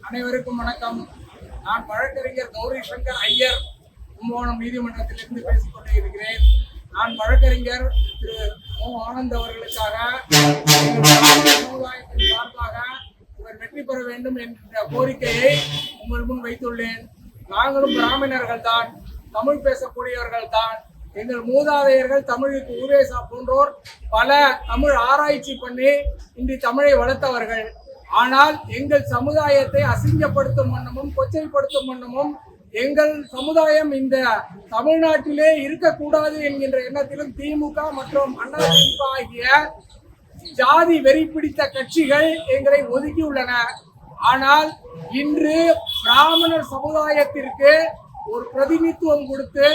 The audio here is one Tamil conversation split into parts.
அனைவருக்கும் வணக்கம். நான் வழக்கறிஞர் கௌரி சங்கர் ஐயர், கும்பகோணம் நீதிமன்றத்திலிருந்து பேசிக் கொண்டே இருக்கிறேன். நான் வழக்கறிஞர் திரு மு. ஆனந்த் அவர்களுக்காக சமுதாயத்தின் சார்பாக இவர் வெற்றி பெற வேண்டும் என்ற கோரிக்கையை உங்கள் முன் வைத்துள்ளேன். நாங்களும் பிராமணர்கள் தான், தமிழ் பேசக்கூடியவர்கள் தான். எங்கள் மூதாதையர்கள் தமிழுக்கு உவேசா போன்றோர் பல தமிழ் ஆராய்ச்சி பண்ணி இன்று தமிழை வளர்த்தவர்கள். ஆனால் எங்கள் சமுதாயத்தை அசிங்கப்படுத்தும் வண்ணமும் கொச்சைப்படுத்தும் வண்ணமும் எங்கள் சமுதாயம் இந்த தமிழ்நாட்டிலே இருக்கக்கூடாது என்கின்ற எண்ணத்திலும் திமுக மற்றும் அதிமுக ஆகிய ஜாதி வெறி பிடித்த கட்சிகள் எங்களை ஒதுக்கியுள்ளன. ஆனால் இன்று பிராமணர் சமுதாயத்திற்கு ஒரு பிரதிநிதித்துவம் கொடுத்து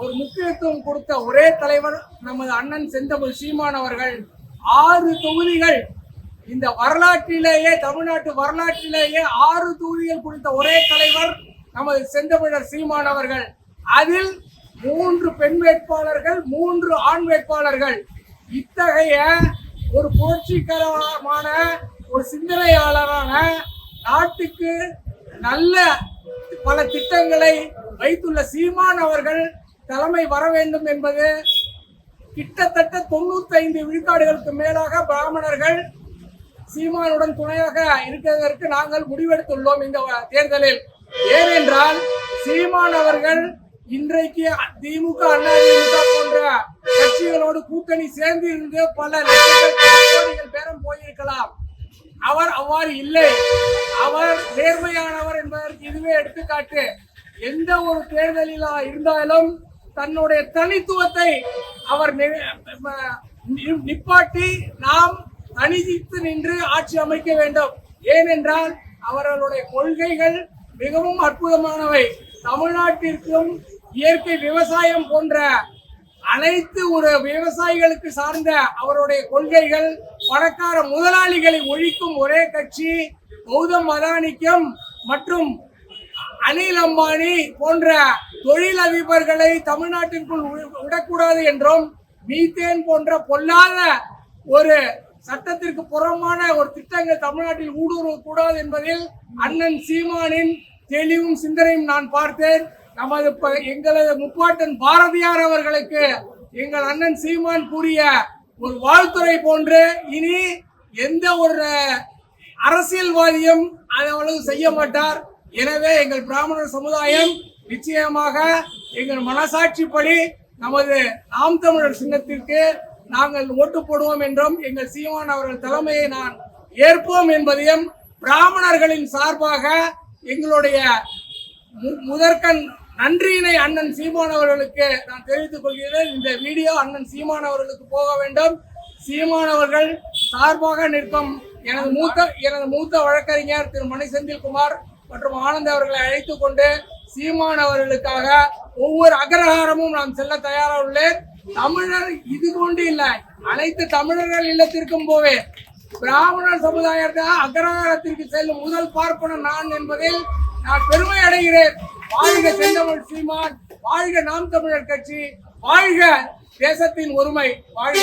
ஒரு முக்கியத்துவம் கொடுத்த ஒரே தலைவர் நமது அண்ணன் செந்தமிழ் சீமான் அவர்கள். 6 தொகுதிகள் இந்த வரலாற்றிலேயே, தமிழ்நாட்டு வரலாற்றிலேயே 6 தொகுதிகள் கொடுத்த ஒரே தலைவர் நமது செந்தமிழர் சீமான் அவர்கள். அதில் 3 பெண் வேட்பாளர்கள், 3 ஆண் வேட்பாளர்கள். இத்தகைய ஒரு புரட்சிகரமான ஒரு சிந்தனையாளரான, நாட்டுக்கு நல்ல பல திட்டங்களை வைத்துள்ள சீமான் அவர்கள் தலைமை வர வேண்டும் என்பது கிட்டத்தட்ட 95 விழுக்காடுகளுக்கு மேலாக பிராமணர்கள் சீமானுடன் துணையாக இருக்கிறதற்கு நாங்கள் முடிவெடுத்துள்ளோம் இந்த தேர்தலில். ஏனென்றால் சீமான் அவர்கள் இன்றைக்கு திமுக, அதிமுக போன்ற கட்சிகளோடு கூட்டணி சேர்ந்து இருந்து பல கோடிகள் பேரம் போயிருக்கலாம். அவர் அவ்வாறு இல்லை. அவர் நேர்மையானவர் என்பதற்கு இதுவே எடுத்துக்காட்டு. எந்த ஒரு தேர்தலில் இருந்தாலும் தன்னுடைய தனித்துவத்தை அவர் நிப்பாட்டி நாம் தனித்து நின்று ஆட்சி அமைக்க வேண்டும். ஏனென்றால் அவர்களுடைய கொள்கைகள் மிகவும் அற்புதமானவை. தமிழ்நாட்டிற்கும் இயற்கை விவசாயம் போன்ற அனைத்து ஒரு விவசாயிகளுக்கு சார்ந்த அவருடைய கொள்கைகள் பணக்கார முதலாளிகளை ஒழிக்கும் ஒரே கட்சி கௌதம் அதானிக்கும் மற்றும் அனில் அம்பானி போன்ற தொழிலதிபர்களை தமிழ்நாட்டிற்குள் விடக்கூடாது என்றும், மீத்தேன் போன்ற பொல்லாத ஒரு சட்டத்திற்கு புறமான ஒரு திட்டங்கள் தமிழ்நாட்டில் ஊடுருவக்கூடாது என்பதில் அண்ணன் சீமானின் தெளிவும் சிந்தனையும் நான் பார்த்தேன். எங்களது முப்பாட்டன் பாரதியார் அவர்களுக்கு எங்கள் அண்ணன் சீமான் கூறிய ஒரு வாழ்த்துறை போன்று இனி எந்த ஒரு அரசியல்வாதியும் அதை அவ்வளவு செய்ய மாட்டார். எனவே எங்கள் பிராமணர் சமுதாயம் நிச்சயமாக எங்கள் மனசாட்சிப்படி நமது நாம் தமிழர் சின்னத்திற்கு நாங்கள் ஓட்டு போடுவோம் என்றும், எங்கள் சீமான் அவர்கள் தலைமையை நான் ஏற்போம் என்பதையும் பிராமணர்களின் சார்பாக எங்களுடைய முதற்கண் நன்றியினை அண்ணன் சீமான் அவர்களுக்கு நான் தெரிவித்துக் கொள்கிறேன். இந்த வீடியோ அண்ணன் சீமான் அவர்களுக்கு போக வேண்டும். சீமான் அவர்கள் சார்பாக நிற்கும் எனது மூத்த வழக்கறிஞர் திரு மணி செந்தில்குமார் மற்றும் ஆனந்த் அவர்களை அழைத்துக் கொண்டு சீமான் அவர்களுக்காக ஒவ்வொரு அக்ரஹாரமும் நான் செல்ல தயாராக உள்ளேன். தமிழர் இது கொண்டு இல்லை, அனைத்து தமிழர்கள் இல்லத்திற்கும் போவேன். பிராமணர் சமுதாயத்தை அக்ரஹாரத்திற்கு செல்லும் முதல் பார்ப்பனர் நான் என்பதில் நான் பெருமை அடைகிறேன். வாழ்க செந்தமிழ் சீமான், வாழ்க நாம் தமிழர் கட்சி, வாழ்க தேசத்தின் ஒருமை, வாழ்க.